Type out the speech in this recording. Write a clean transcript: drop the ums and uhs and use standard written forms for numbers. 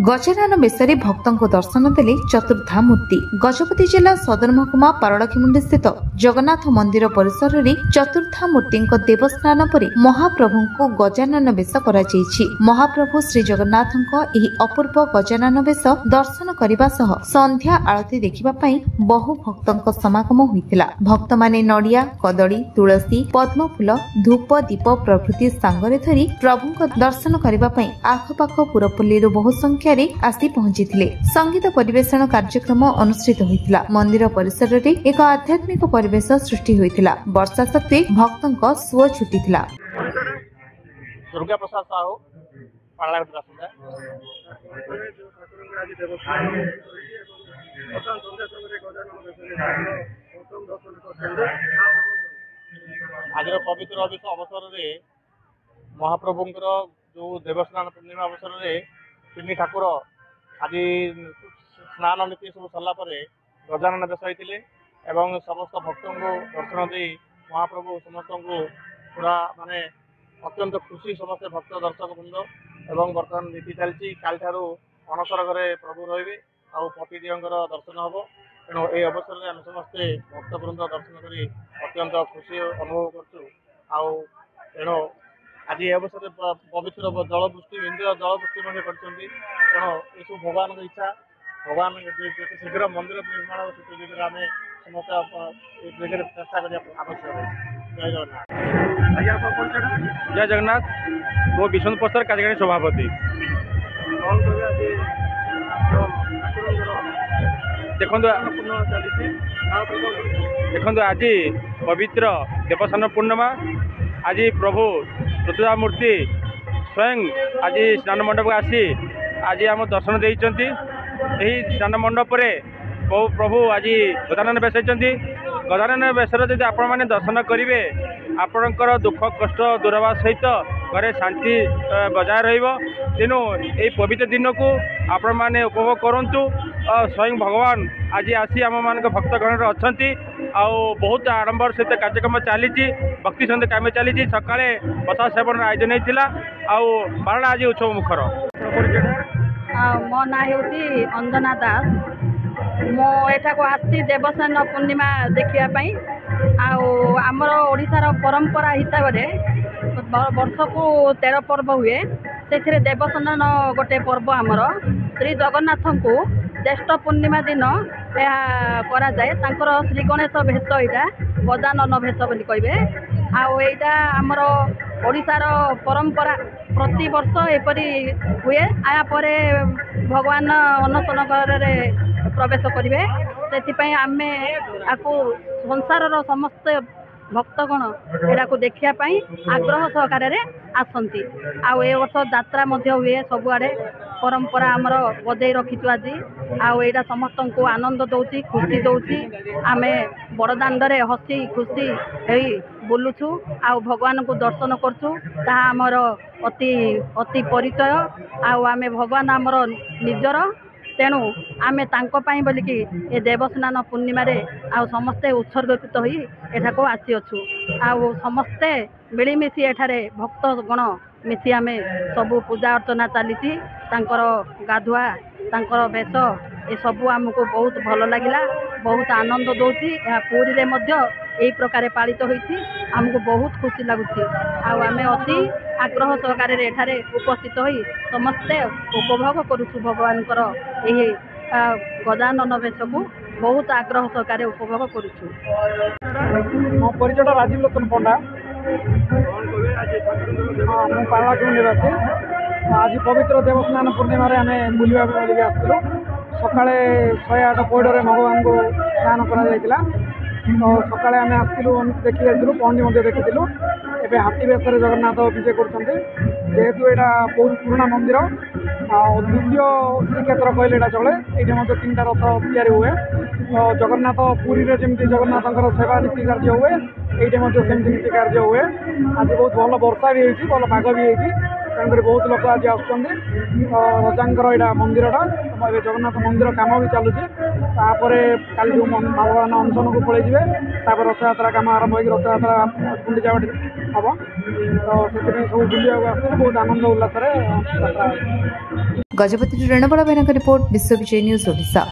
गजानन बेशरे भक्तों को दर्शन देले चतुर्धा मूर्ति। गजपति जिला सदर महकुमा पारड़ाखिमुंडी स्थित जगन्नाथ मंदिर परिसर में चतुर्धा मूर्ति देवस्नान पर महाप्रभु को गजानन बेश कराଯାଇଛି। महाप्रभु श्री जगन्नाथ अपूर्व गजानन बेश दर्शन करने सह संध्या आरती देखा बहु भक्तों समागम होता। भक्त माने नड़िया कदली तुलसी पद्मफूल धूप दीप प्रभृति सांगरे धरी प्रभु दर्शन करने आखपाख पुरपल्ली बहु संख्यार आसी पहुंची। संगीत परिवेषण कार्यक्रम अनुष्ठित होता। मंदिर परिसर में एक आध्यात्मिक परिवेश सृष्टि होता। वर्षा सत्वे भक्तों सुओ छुटीला। दुर्गा प्रसाद साहू आज पवित्र अवसर में महाप्रभु जो देवस्नान पूर्णिमा अवसर में तीन ठाकुर आज स्नान नीति सब सरला गजानन बेश होते एवं समस्त भक्त को दर्शन दे महाप्रभु समस्त को पूरा माने अत्यंत खुशी समस्त भक्त दर्शक वृंद एवं बर्तमान नीति चलती काल ठारू अणसर घरे प्रभु रे पतिदेव दर्शन हम तेणु ये अवसर में आम समस्ते भक्तवृंद दर्शन कर अत्यंत खुशी अनुभव करूँ। आज ये अवसर पवित्र जलवृष्टि इंद्र जलवृष्टि तेणु ये भगवान की इच्छा भगवान जिते शीघ्र मंदिर निर्माण आम समस्त चेष्टा करने आवश्यक। जय जगन्नाथ। जय जगन्नाथ। वो विष्णु प्रसाद कार्यकारी सभापति। देखो आज पवित्र देवस्नान पूर्णिमा आज प्रभु चतुर्धा मूर्ति स्वयं आज स्नान मंडप आसी आज आम दर्शन देइचंती। यही स्नान मंडप प्रभु आज गजानन बेश होती। गजानन बेशर जब आपण मैंने दर्शन करेंगे आपणकर दुख कष्ट दूर हवा सहित घरे शांति बजाय रेणु यही पवित्र दिन को आपण मैंने उपभोग करूँ। स्वयं भगवान आज आसी आम मान भक्तगण अच्छा बहुत आडंबर सहित कार्यक्रम चली भक्ति सन्ध्या काम चली सका प्रसाद सेवन आयोजन होता बारला आज उत्सव मुखर। मो ना हूँ अंजना दास। मो एठा को आसी देवस्नान पूर्णिमा देखापी आमर ओडिशार परंपरा हिसाब से वर्ष को 13 पर्व हुए से देवस्नान गोटे पर्व आमर श्री जगन्नाथ को ज्येष्ठ पूर्णिमा दिन यह करा श्री गणेश भेष यहाँ गजानन भेष बोली कहे आईटा आमर ओडिशार परंपरा प्रति वर्ष एपरी हुए आयापर भगवान अनशन घरे प्रवेश करेंगे से आम आपको संसार समस्त भक्तगण यहाँ को देखापी आग्रह सहकार आसती। ए वर्ष यात्रा हुए सबुआड़े परंपरा आमर बजै रखीचु आज आईटा समस्त को आनंद दौची खुशी दौची आम बड़दाण्डे हसी खुशी बुलुछु आ भगवान को दर्शन करछु आमर अति अति परिचय आम भगवान आमर निजर तेणु आम बोलिकी ए देवस्नान पूर्णिमा आ समस्ते उत्सर्गित हो एठाको आसीअछु समस्ते मिलमिशि एठारे भक्तगण मिसी आम सबू पूजा अर्चना चली गाधुआ बेश ये सबू आमको बहुत भल लगिला बहुत आनंद दौची। पुरी रे मध्य यही प्रकार पालित होती आमको बहुत खुशी लगुच आम अति आग्रह सहकार एठारे उपस्थित हो समस्ते उपभोग करुछु भगवान यही गजानन बेश को बहुत आग्रह सहकार उपभोग करुछु। मो परिचय राजीव लोचन पंडा। मुझे पारलाखिमुंडी निवासी। आज पवित्र देवस्नान पूर्णिमा आम बुलवा आसलु सका 108 पौड़े भगवान को स्नान करा तो सका आम आसलु देखी जाइलु पहंडी देखी एवं हाथी बेश जगन्नाथ विजय करेतु यहाँ बहुत पुराना मंदिर द्वितीय श्रीक्षेत्र कहले चले ये 3टा रथ या हुए जगन्नाथ पुरी में जमी जगन्नाथ सेवा नीति कार्य हुए ये सेमती नीति कार्य हुए। आज बहुत भल वर्षा भी होती भल पाग भी होती तेणुक बहुत लोग आज आजांर यहाँ मंदिरटा जगन्नाथ मंदिर कम भी चलुची काली जो भगवान अनशन को पलैजे रथ यात्रा कम आरंभ हो रथ यात्रा गुंडीचा हम तो से सब बुलाक बहुत आनंद उल्लास। ଗଜପତିରୁ ରେଣବଳ ଭାଇଙ୍କ ରିପୋର୍ଟ, ବିଶ୍ୱବିଜୟ ନ୍ୟୁଜ୍ ଓଡ଼ିଶା।